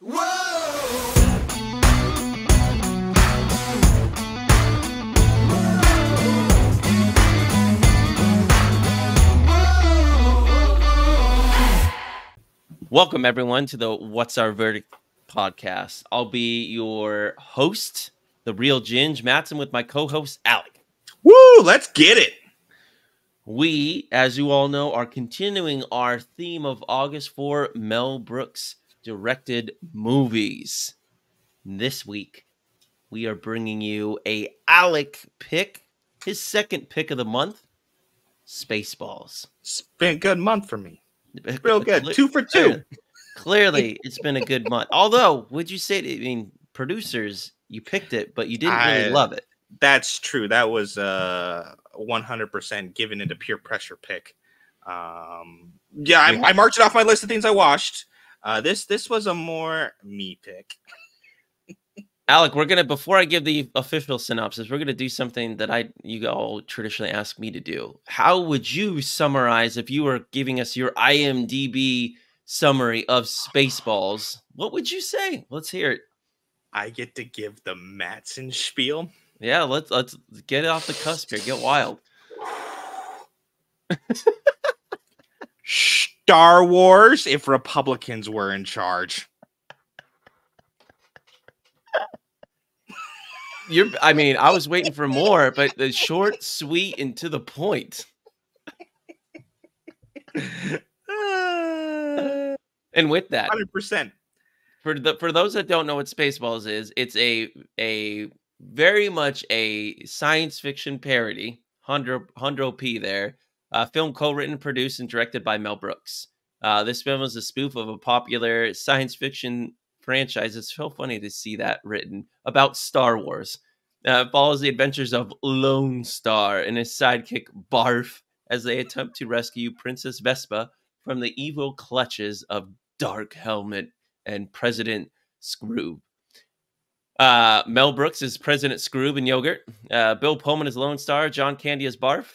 Welcome, everyone, to the What's Our Verdict podcast. I'll be your host, the real Ginge, Mattson, with my co-host, Alec. Woo, let's get it. We, as you all know, are continuing our theme of August for Mel Brooks directed movies. This week, we are bringing you a Alec pick, his second pick of the month, Spaceballs. It's been a good month for me. Real good. 2 for 2. Clearly, it's been a good month. Although, would you say, producers, you picked it, but you didn't really love it. That's true. That was 100% given into peer pressure pick. I marked it off my list of things I watched. This was a more me pick. Alec, before I give the official synopsis, we're gonna do something that you all traditionally ask me to do. How would you summarize, if you were giving us your IMDb summary of Spaceballs? What would you say? Let's hear it. I get to give the Mattson spiel. Yeah, let's get it off the cusp here. Get wild. Star Wars if Republicans were in charge. I was waiting for more, but the short, sweet, and to the point. And with that, 100%. For those that don't know what Spaceballs is, it's a very much a science fiction parody. Hundro P there. Film co-written, produced, and directed by Mel Brooks. This film is a spoof of a popular science fiction franchise. It's so funny to see that written about Star Wars. It follows the adventures of Lone Star and his sidekick Barf as they attempt to rescue Princess Vespa from the evil clutches of Dark Helmet and President Scroob. Mel Brooks is President Scroob and Yogurt. Bill Pullman as Lone Star. John Candy as Barf.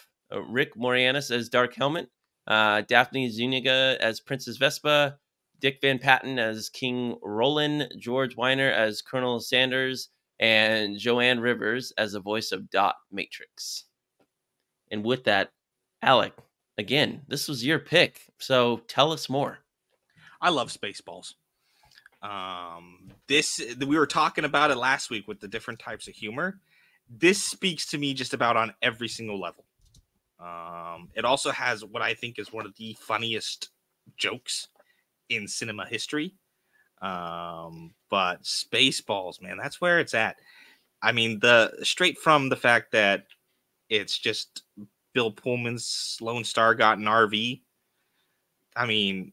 Rick Moranis as Dark Helmet. Daphne Zuniga as Princess Vespa. Dick Van Patten as King Roland, George Weiner as Colonel Sanders, and Joanne Rivers as the voice of Dot Matrix. And with that, Alec, again, this was your pick, so tell us more. I love Spaceballs. We were talking about it last week with the different types of humor. This speaks to me just about on every single level. It also has what I think is one of the funniest jokes in cinema history. But Spaceballs, man, that's where it's at. I mean, straight from the fact that it's just Bill Pullman's Lone Star got an RV. I mean,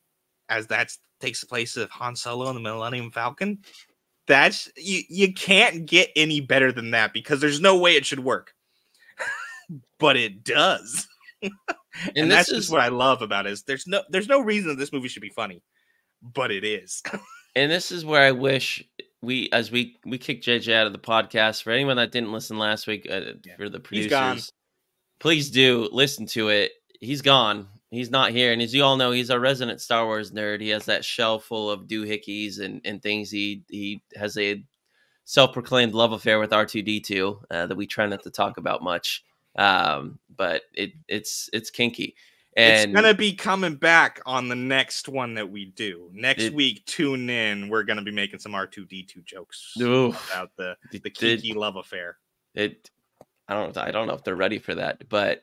as that takes the place of Han Solo and the Millennium Falcon, that's you can't get any better than that because there's no way it should work. But it does. And that's just what I love about it. Is there's no reason that this movie should be funny. But it is. And this is where I wish we kicked JJ out of the podcast. For anyone that didn't listen last week, for the producers, please do listen to it. He's gone. He's not here. And as you all know, he's a resident Star Wars nerd. He has that shelf full of doohickeys and things. He has a self-proclaimed love affair with R2-D2 that we try not to talk about much. But it's kinky. And it's going to be coming back on the next one that we do. Next week, tune in. We're going to be making some R2-D2 jokes about the kinky love affair. I don't know if they're ready for that, but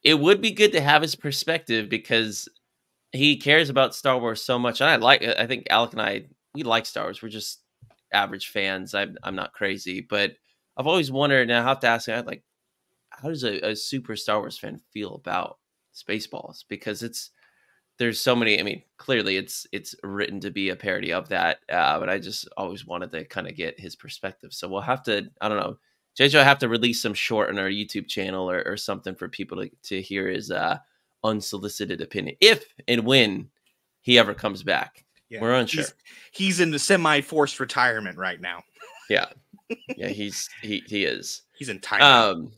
it would be good to have his perspective because he cares about Star Wars so much. And I think Alec and we like Star Wars. We're just average fans. I'm not crazy, but I've always wondered, and I have to ask him, like, how does a super Star Wars fan feel about Spaceballs? Because there's so many. I mean, clearly it's written to be a parody of that, but I just always wanted to kind of get his perspective. So we'll have to, I don't know, JJ will have to release some short on our YouTube channel or something for people to hear his unsolicited opinion, if and when he ever comes back. Yeah, we're unsure. He's in the semi-forced retirement right now. Yeah, he is. He's in time.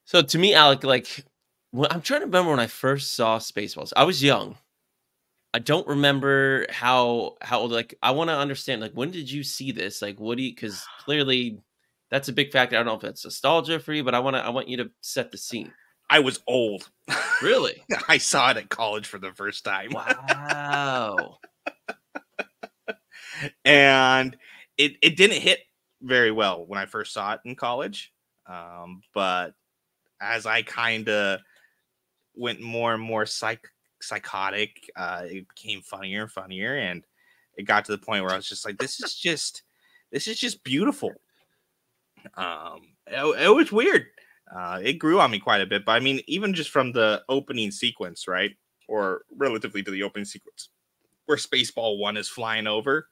So to me, Alec, like, I'm trying to remember when I first saw Spaceballs. I was young. I don't remember how like I want to understand like when did you see this? Like what do you because clearly that's a big factor. I don't know if it's nostalgia for you, but I want you to set the scene. I was old. Really? I saw it at college for the first time. Wow. And it didn't hit very well when I first saw it in college. But as I kind of went more and more psychotic, it became funnier and funnier, and it got to the point where I was just like, this is just beautiful. It was weird. It grew on me quite a bit, but I mean, even just from the opening sequence, right, or relatively to the opening sequence, where Spaceball 1 is flying over,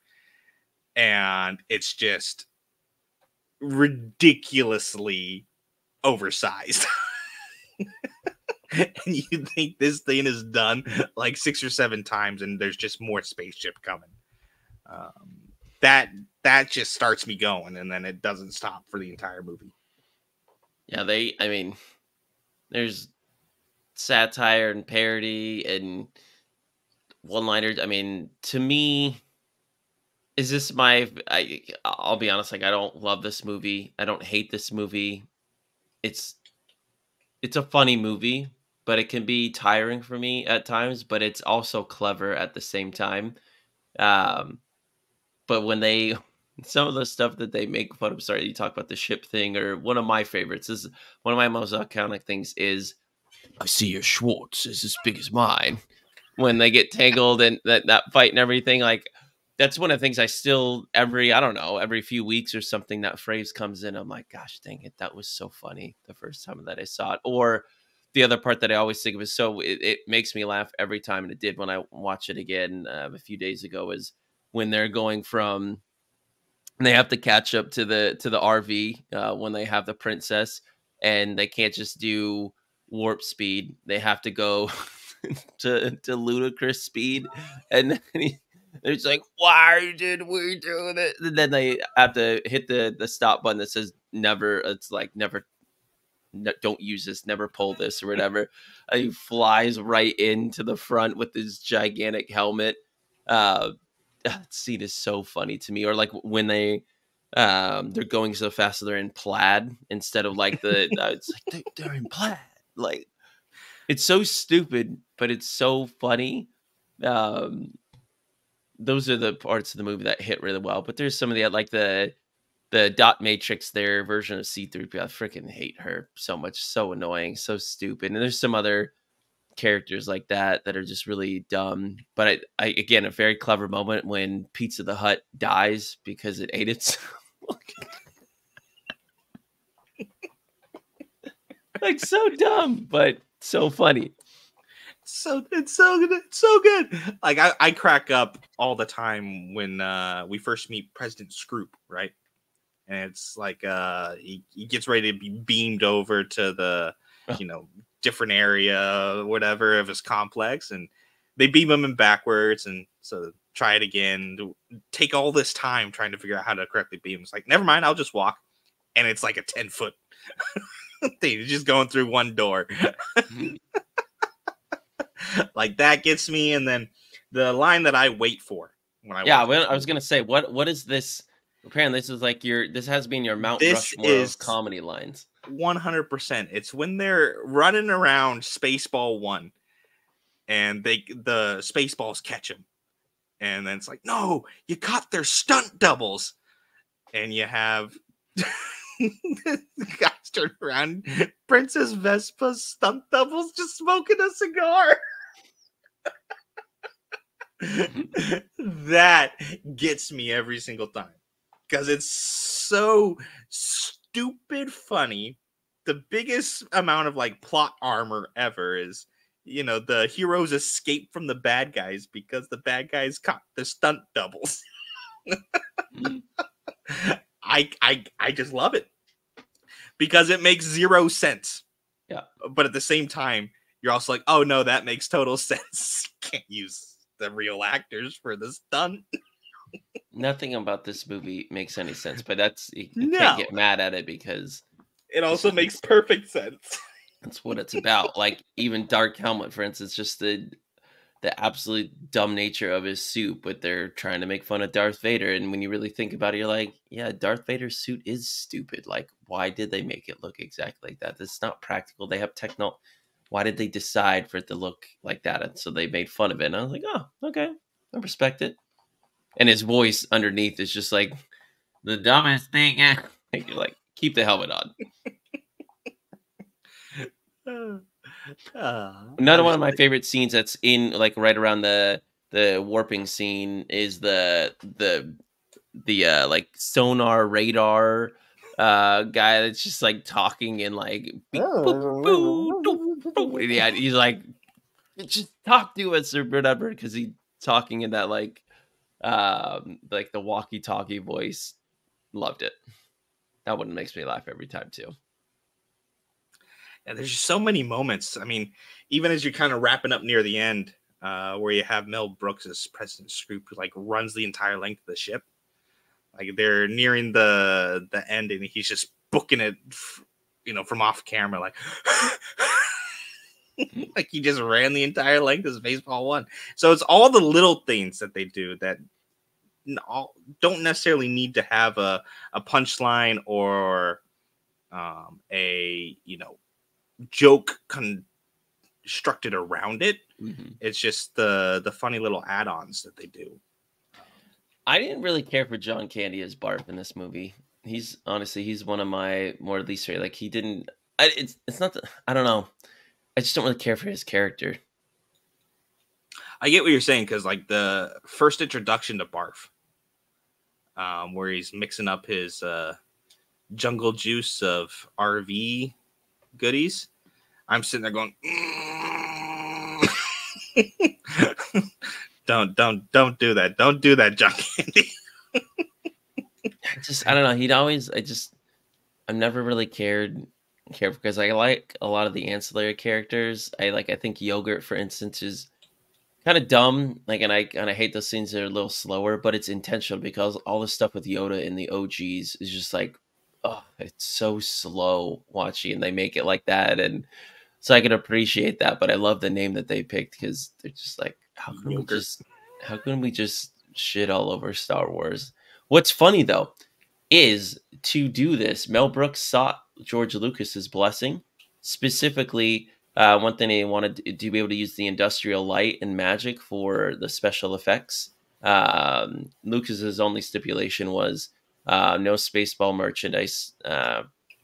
and it's just ridiculously oversized. And you think this thing is done like 6 or 7 times, and there's just more spaceship coming. That just starts me going, and then it doesn't stop for the entire movie. Yeah, I mean, there's satire and parody and one-liners. I mean, to me, is this I'll be honest, like I don't love this movie. I don't hate this movie. It's it's a funny movie, but it can be tiring for me at times, but it's also clever at the same time. Um, but when they some of the stuff that they make fun of, sorry, you talk about the ship thing, or one of my favorites is one of my most iconic things is I see your Schwartz is as big as mine. When they get tangled and that fight and everything, like that's one of the things I still I don't know, every few weeks or something that phrase comes in. I'm like, gosh dang it, that was so funny the first time that I saw it. Or the other part that I always think of is it makes me laugh every time, and it did when I watch it again a few days ago, is when they're going from and they have to catch up to the RV when they have the princess, and they can't just do warp speed. They have to go to ludicrous speed, and then it's like, why did we do this? And then they have to hit the stop button that says never. It's like never. Don't use this. Never pull this or whatever. He flies right into the front with his gigantic helmet. That scene is so funny to me. Or like when they're going so fast that they're in plaid instead of like it's like they're in plaid. Like it's so stupid, but it's so funny. Um, those are the parts of the movie that hit really well. But there's some of the like the dot matrix, their version of C3PO. I freaking hate her so much. So annoying, so stupid. And there's some other characters like that that are just really dumb. But I again, a very clever moment when Pizza the Hut dies because it ate its like so dumb, but so funny. So it's so good. It's so good. Like I crack up all the time when we first meet President Scroop, right? And it's like he gets ready to be beamed over to the different area, whatever, of his complex, and they beam him in backwards, and so try it again. Take all this time trying to figure out how to correctly beam. It's like, never mind, I'll just walk. And it's like a 10-foot thing, just going through one door. Like that gets me. And then the line that I wait for when I watch I was gonna say, what is this? Apparently, this is like this has been your Mount this Rushmore is of comedy lines. 100%. It's when they're running around Spaceball 1 and the Spaceballs catch him. And then it's like, no, you caught their stunt doubles. And you have the guys turn around, Princess Vespa's stunt doubles just smoking a cigar. That gets me every single time because it's so stupid funny. The biggest amount of like plot armor ever is the heroes escape from the bad guys because the bad guys caught the stunt doubles. I just love it because it makes zero sense. Yeah, but at the same time, you're also like, oh no, that makes total sense. Can't use the real actors for the stunt. nothing about this movie makes any sense, but you No. can't get mad at it because It also makes perfect sense. that's what it's about. Like even Dark Helmet, for instance, just the the absolute dumb nature of his suit, but they're trying to make fun of Darth Vader. And when you really think about it, you're like, yeah, Darth Vader's suit is stupid. Like, why did they make it look exactly like that? That's not practical. They have techno. Why did they decide for it to look like that? And so they made fun of it. And I was like, oh, okay, I respect it. And his voice underneath is just like the dumbest thing. Like, you're like, keep the helmet on. Another one of my favorite scenes that's in like right around the warping scene is the like sonar radar guy that's just like talking and like beep, boop, boo, doop, boo. And yeah, he's like just talk to us or whatever because he's talking in that like the walkie-talkie voice. Loved it. That one makes me laugh every time too. Yeah, there's just so many moments. I mean, even as you're kind of wrapping up near the end, where you have Mel Brooks as President Scroop, who like runs the entire length of the ship. Like they're nearing the end, and he's just booking it, from off camera, like like he just ran the entire length of Spaceball 1. So it's all the little things that they do that don't necessarily need to have a punchline or a joke constructed around it. Mm-hmm. It's just the funny little add-ons that they do. I didn't really care for John Candy as Barf in this movie. He's one of my more least favorite. Like he didn't. It's not. I don't know. I just don't really care for his character. I get what you're saying because like the first introduction to Barf, where he's mixing up his jungle juice of RV goodies, I'm sitting there going, don't do that. Don't do that, John Candy. I don't know. I've never really cared because I like a lot of the ancillary characters. I think Yogurt, for instance, is kind of dumb. Like, and I hate those scenes that are a little slower, but it's intentional because all the stuff with Yoda in the OGs is just like, oh, it's so slow watching, and they make it like that, and so I can appreciate that. But I love the name that they picked because they're just like, how can we just shit all over Star Wars? What's funny though is to do this, Mel Brooks sought George Lucas's blessing. Specifically, one thing they wanted to be able to use the industrial light and magic for the special effects. Lucas's only stipulation was no Spaceball merchandise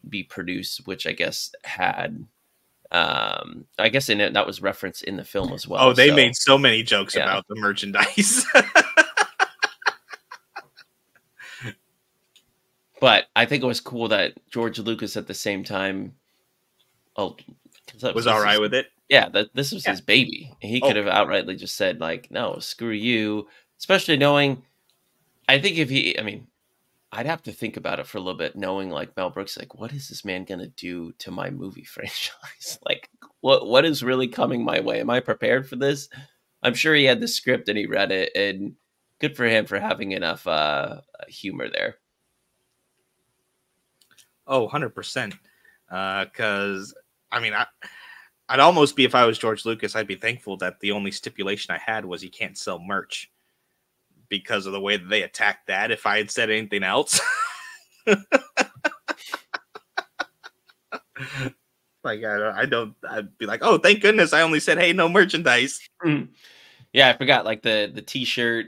be produced, which I guess had. I guess that was referenced in the film as well. Oh, they made so many jokes about the merchandise. But I think it was cool that George Lucas at the same time was all right with it. Yeah, this was his baby. He could have outrightly just said, like, no, screw you. Especially knowing, I'd have to think about it for a little bit, knowing like Mel Brooks, like, what is this man gonna do to my movie franchise? Like, what is really coming my way? Am I prepared for this? I'm sure he had the script and he read it, and good for him for having enough humor there. Oh, 100%. Because, I'd almost be, if I was George Lucas, I'd be thankful that the only stipulation I had was he can't sell merch because of the way that they attacked that. If I had said anything else, like, I'd be like, oh, thank goodness I only said, hey, no merchandise. Yeah, I forgot, like, the t-shirt,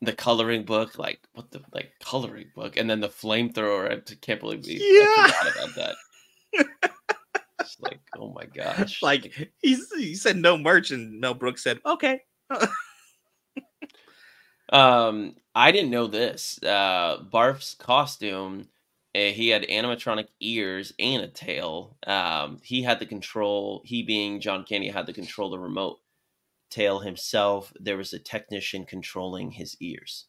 the coloring book, like, what the, like, coloring book, and then the flamethrower. I can't believe I forgot about that. It's like, oh my gosh. Like, he said no merch, and Mel Brooks said, okay. I didn't know this. Barf's costume, he had animatronic ears and a tail. He being John Candy, had to control the remote tail himself. There was a technician controlling his ears.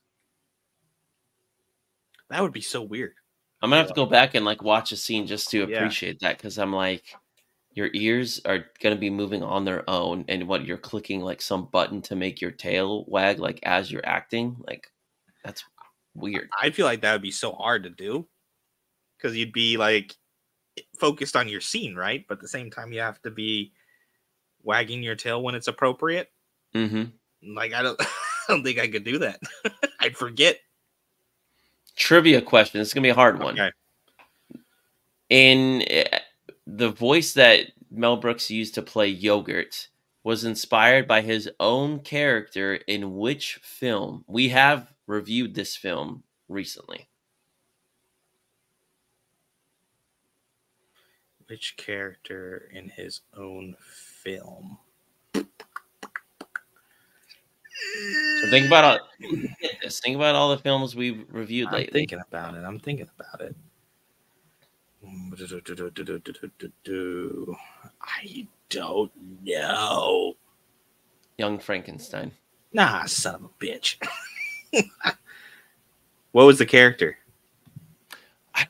That would be so weird. I'm gonna have to go back and like watch a scene just to appreciate that, because I'm like, your ears are gonna be moving on their own, and what, you're clicking like some button to make your tail wag like as you're acting. Like, that's weird. I feel like that would be so hard to do because you'd be like focused on your scene, right? But at the same time, you have to be wagging your tail when it's appropriate. Mm-hmm. Like I don't, I don't think I could do that. I'd forget. Trivia question. This is gonna be a hard one. Okay. In the voice that Mel Brooks used to play Yogurt was inspired by his own character in which film? We have reviewed this film recently. Which character in his own film? So think about all, get this. Think about all the films we've reviewed I'm lately. thinking about it. I'm thinking about it. I don't know. Young Frankenstein. Nah, son of a bitch. What was the character?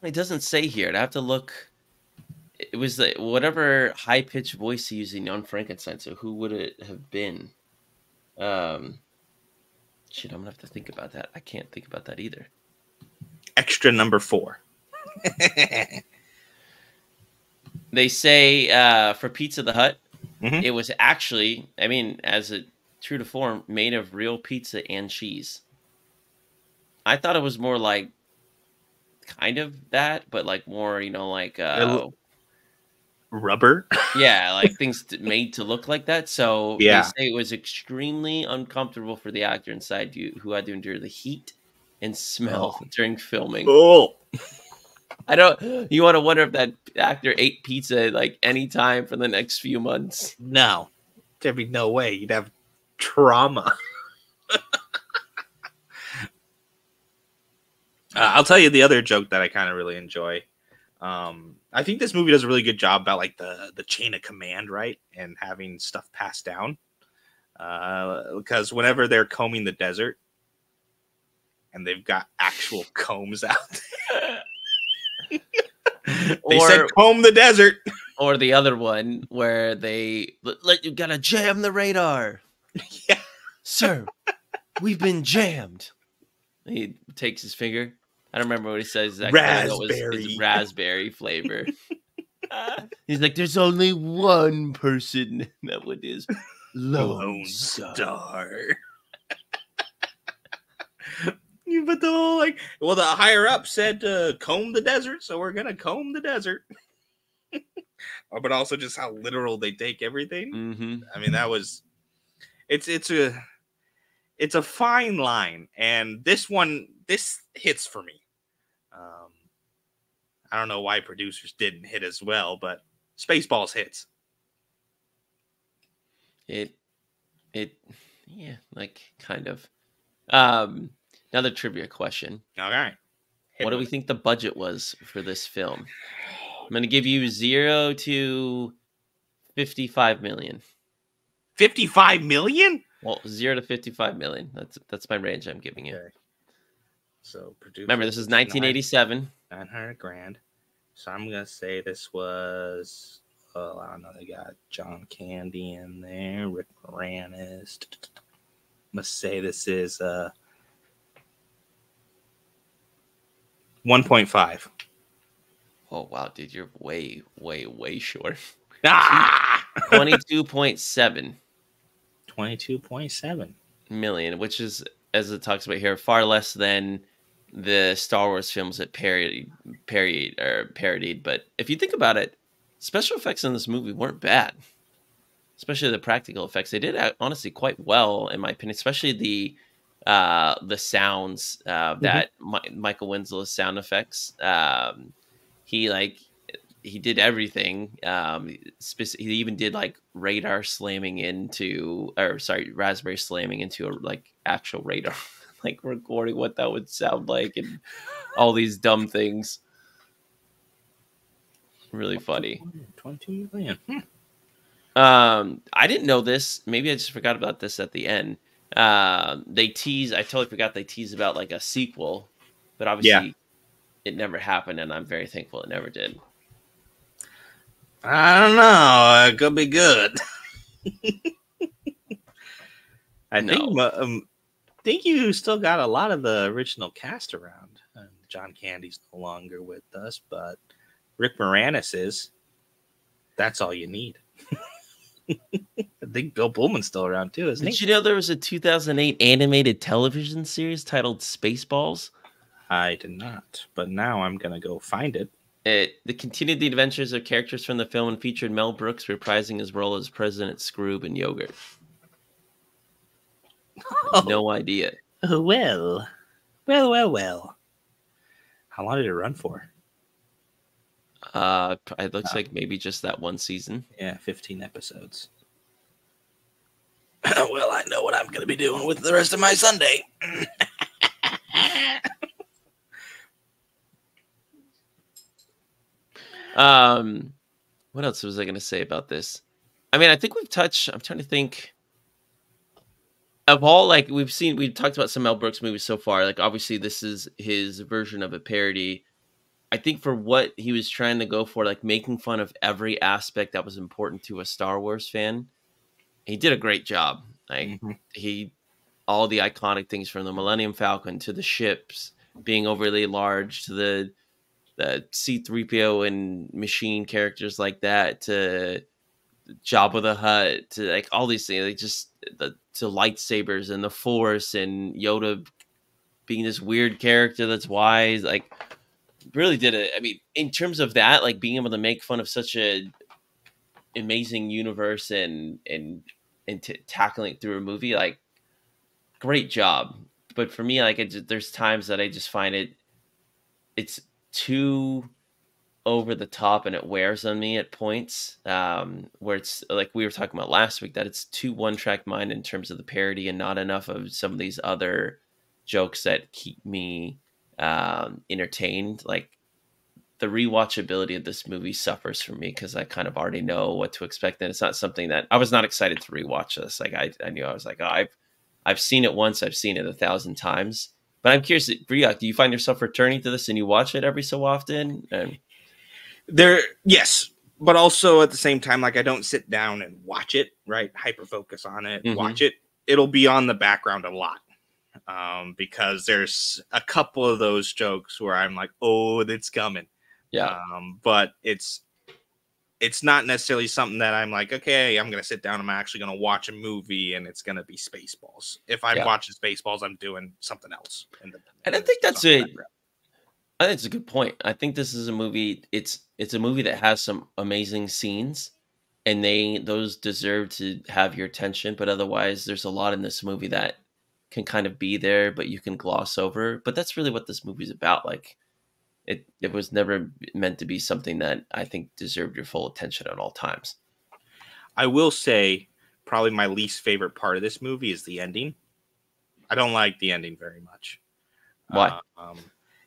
It doesn't say here. I'd have to look. It was the whatever high pitched voice he used in Young Frankenstein. So who would it have been? Shit, I'm gonna have to think about that. I can't think about that either. Extra number 4. They say for Pizza the Hut, Mhm. it was actually, I mean, as a true to form, made of real pizza and cheese. I thought it was more like kind of that, but like more, like Rubber? yeah, like things made to look like that. So they Yeah. say it was extremely uncomfortable for the actor inside you who had to endure the heat and smell during filming. Oh. You want to wonder if that actor ate pizza like any time for the next few months. No. There'd be no way. You'd have trauma. I'll tell you the other joke that I kind of really enjoy. I think this movie does a really good job about like the chain of command, right? And having stuff passed down. Because whenever they're combing the desert and they've got actual combs out, they said comb the desert. Or the other one where they you gotta jam the radar. Yeah. Sir, we've been jammed. He takes his finger. I don't remember what he says exactly. Raspberry. His raspberry flavor. He's like, there's only one person that would is Lone Star. But the whole the higher up said to comb the desert, so we're gonna comb the desert. But also just how literal they take everything. Mm-hmm. I mean, that was it's a fine line, and this hits for me. I don't know why producers didn't hit as well, but Spaceballs hits. It yeah, like kind of. Another trivia question. All right. What do we think the budget was for this film? I'm going to give you 0 to 55 million. 55 million? Well, 0 to 55 million. That's my range I'm giving you. Okay. So, remember, this is 1987. 900 grand. So I'm gonna say this was. Oh, I don't know. They got John Candy in there. Rick Moranis. I'm gonna say this is 1.5. Oh wow, dude, you're way, way, way short. 22.7. 22.7 million, which is, as it talks about here, far less than the Star Wars films that parodied. But if you think about it, special effects in this movie weren't bad, especially the practical effects. They did honestly quite well, in my opinion, especially the sounds that Michael Winslow's sound effects. He did everything. He even did like raspberry slamming into a actual radar, like recording what that would sound like and all these dumb things. Really funny. 22 million. I didn't know this. Maybe I just forgot about this at the end. They tease. I totally forgot they teased about like a sequel, but obviously it never happened, and I'm very thankful it never did. I don't know. It could be good. I think you still got a lot of the original cast around. John Candy's no longer with us, but Rick Moranis is. That's all you need. think Bill Pullman's still around too, isn't Did he? you know there was a 2008 animated television series titled Spaceballs? I did not, but now I'm gonna go find it. It continued the adventures of characters from the film and featured Mel Brooks reprising his role as President Scroob and Yogurt. No idea. Oh, well. How long did it run for? It looks like maybe just that one season. Yeah, 15 episodes. Well, I know what I'm going to be doing with the rest of my Sunday. What else was I going to say about this? I mean, I think we've touched. I'm trying to think of all, like, we've talked about some Mel Brooks movies so far. Like, obviously, this is his version of a parody. I think for what he was trying to go for, like making fun of every aspect that was important to a Star Wars fan, he did a great job. Like all the iconic things from the Millennium Falcon to the ships being overly large to the C-3PO and machine characters like that to Jabba the Hutt to like all these things, like just to lightsabers and the Force and Yoda being this weird character that's wise, like really did it. I mean, in terms of that, like being able to make fun of such a amazing universe and tackling it through a movie, like great job. But for me, like there's times that I just find it's too over the top and it wears on me at points, where it's like we were talking about last week, that it's too one track mind in terms of the parody and not enough of some of these other jokes that keep me entertained. Like the rewatchability of this movie suffers for me because I kind of already know what to expect, and it's not something that I was not excited to rewatch this. Like I knew I was like, oh, I've seen it once, I've seen it 1,000 times. But I'm curious, Briak, do you find yourself returning to this and you watch it every so often? And yes, but also at the same time, like I don't sit down and watch it, right? Hyper focus on it, watch it. It'll be on the background a lot. Because there's a couple of those jokes where I'm like, oh, it's coming. Yeah. But it's not necessarily something that I'm like, okay, I'm going to sit down. I'm actually going to watch a movie and it's going to be Spaceballs. If I'm watching Spaceballs, I'm doing something else. And I think that's it. I think it's a good point. I think this is a movie. It's a movie that has some amazing scenes and those deserve to have your attention. But otherwise, there's a lot in this movie that can kind of be there, but you can gloss over. But that's really what this movie's about. Like it was never meant to be something that I think deserved your full attention at all times. I will say probably my least favorite part of this movie is the ending. I don't like the ending very much. Why?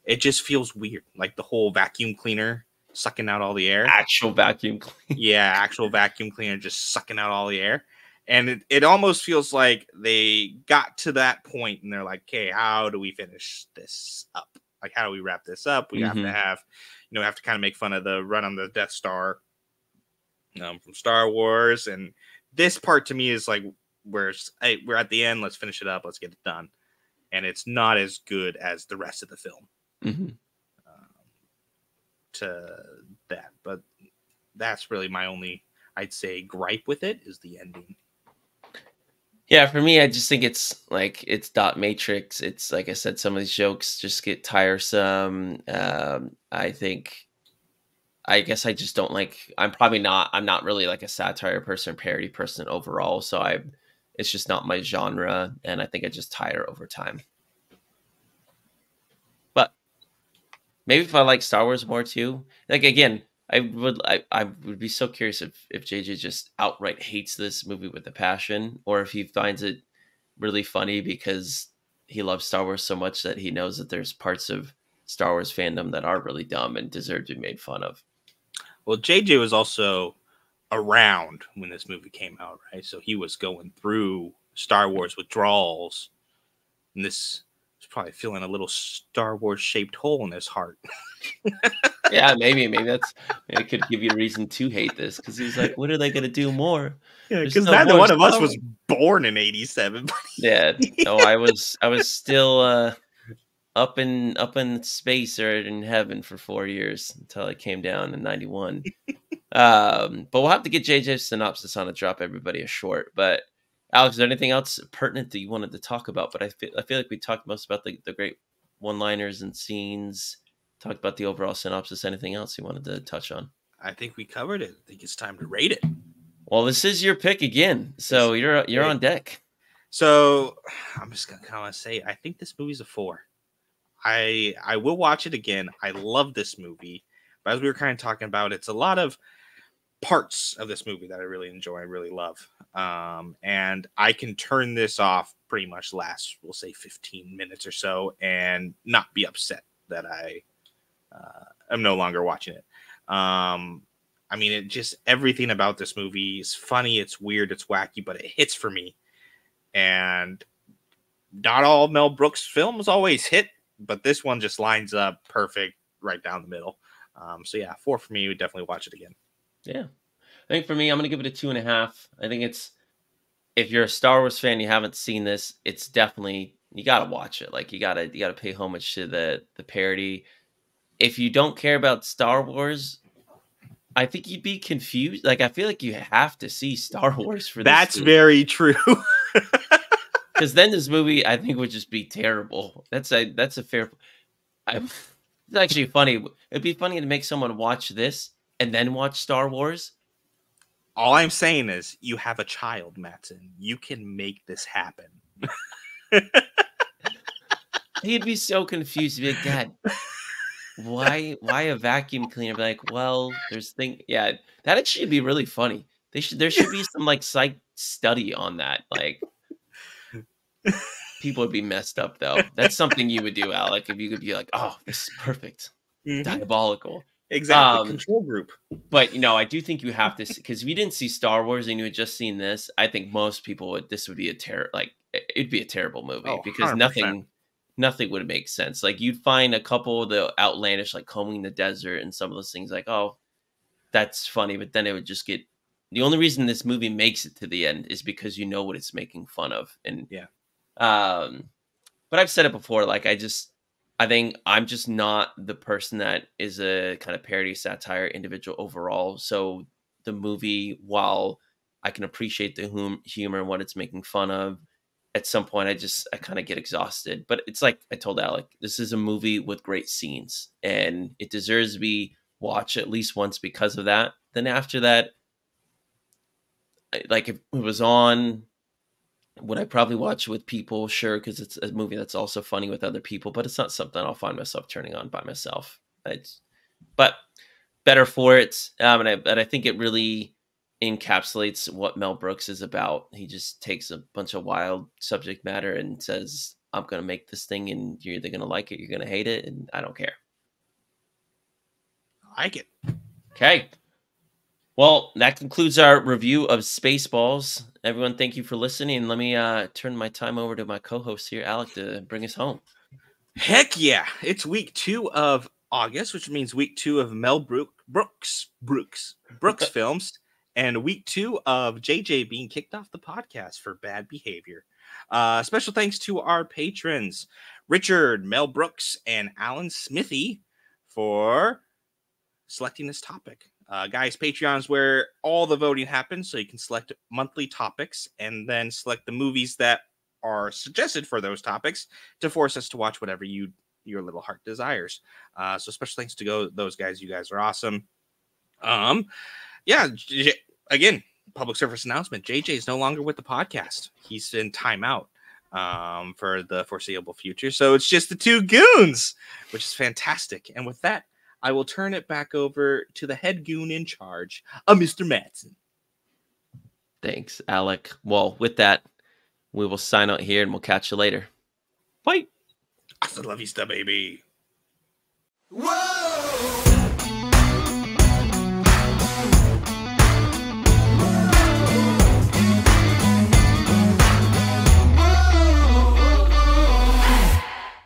It just feels weird. Like the whole vacuum cleaner sucking out all the air. Actual vacuum cleaner. Yeah, actual vacuum cleaner just sucking out all the air. And it almost feels like they got to that point and they're like, okay, how do we finish this up? Like, how do we wrap this up? We have to have to kind of make fun of the run on the Death Star from Star Wars. And this part to me is like, we're at the end. Let's finish it up. Let's get it done. And it's not as good as the rest of the film to that. But that's really my only, I'd say, gripe with it is the ending. Yeah, for me, I just think it's like it's dot matrix. It's like I said, some of these jokes just get tiresome. I guess I just don't like. I'm not really like a satire person, parody person overall. So it's just not my genre, and I think I just tire over time. But maybe if I like Star Wars more too, like again, I would be so curious if JJ just outright hates this movie with a passion, or if he finds it really funny because he loves Star Wars so much that he knows that there's parts of Star Wars fandom that are really dumb and deserve to be made fun of. Well, JJ was also around when this movie came out, right? So he was going through Star Wars withdrawals, and this is probably feeling a little Star Wars shaped hole in his heart. Yeah, maybe it could give you a reason to hate this because he's like, what are they going to do more? Yeah, because neither one of us was born in '87. Yeah, no, I was still up in space or in heaven for 4 years until I came down in '91. But we'll have to get JJ's synopsis on to drop everybody a short. But Alex, is there anything else pertinent that you wanted to talk about? But I feel like we talked most about the great one-liners and scenes. Talked about the overall synopsis. Anything else you wanted to touch on? I think we covered it. I think it's time to rate it. Well, this is your pick again, so you're on deck. So I'm just gonna kind of say I think this movie's a 4. I will watch it again. I love this movie, but as we were kind of talking about, it's a lot of parts of this movie that I really enjoy, I really love. And I can turn this off pretty much last, we'll say 15 minutes or so, and not be upset that I am no longer watching it. I mean, it just, everything about this movie is funny, it's weird, it's wacky, but it hits for me. And not all Mel Brooks films always hit, but this one just lines up perfect right down the middle. So yeah, 4 for me. We definitely watch it again. Yeah. I think for me, I'm going to give it a 2.5. I think it's, if you're a Star Wars fan, you haven't seen this, it's definitely, you got to watch it. Like you got to pay homage to the parody. If you don't care about Star Wars, I think you'd be confused. Like, I feel like you have to see Star Wars for this. That's very true. Because then this movie, I think, would just be terrible. That's a fair. It's actually funny. It'd be funny to make someone watch this and then watch Star Wars. All I'm saying is, you have a child, Mattson. You can make this happen. He'd be so confused. He'd be like, Dad, why a vacuum cleaner? Be like, well, there's thing. Yeah, that actually be really funny. There should be some like psych study on that. Like, people would be messed up though. That's something you would do, Alec, if you could be like, oh, this is perfect, diabolical. Exactly, control group. But I do think you have to, because if you didn't see Star Wars and you had just seen this, I think most people would. This would be it'd be a terrible movie because 100%. nothing would make sense. Like you'd find a couple of the outlandish, like combing the desert and some of those things, like, oh, that's funny, but then it would just get. The only reason this movie makes it to the end is because you know what it's making fun of, and yeah. But I've said it before. Like I think I'm just not the person that is a kind of parody satire individual overall. So the movie, while I can appreciate the humor and what it's making fun of, at some point I kind of get exhausted. But it's like I told Alec, this is a movie with great scenes and it deserves to be watched at least once because of that. Then after that, like if it was on, would I probably watch with people? Sure, because it's a movie that's also funny with other people, but it's not something I'll find myself turning on by myself. But better for it. And I think it really encapsulates what Mel Brooks is about. He just takes a bunch of wild subject matter and says, I'm going to make this thing and you're either going to like it, you're going to hate it, and I don't care. I like it. Okay. Well, that concludes our review of Spaceballs. Everyone, thank you for listening. And let me turn my time over to my co-host here, Alec, to bring us home. Heck yeah. It's week 2 of August, which means week 2 of Mel Brooks films, and week 2 of JJ being kicked off the podcast for bad behavior. Special thanks to our patrons, Richard, Mel Brooks, and Alan Smithy, for selecting this topic. Guys, Patreon is where all the voting happens, so you can select monthly topics and then select the movies that are suggested for those topics to force us to watch whatever your little heart desires. So special thanks to those guys. You guys are awesome. Yeah, again, public service announcement. JJ is no longer with the podcast. He's in timeout for the foreseeable future. So it's just the 2 goons, which is fantastic. And with that, I will turn it back over to the head goon in charge, Mr. Mattson. Thanks, Alec. Well, with that, we will sign out here and we'll catch you later. Bye. Hasta la vista, baby.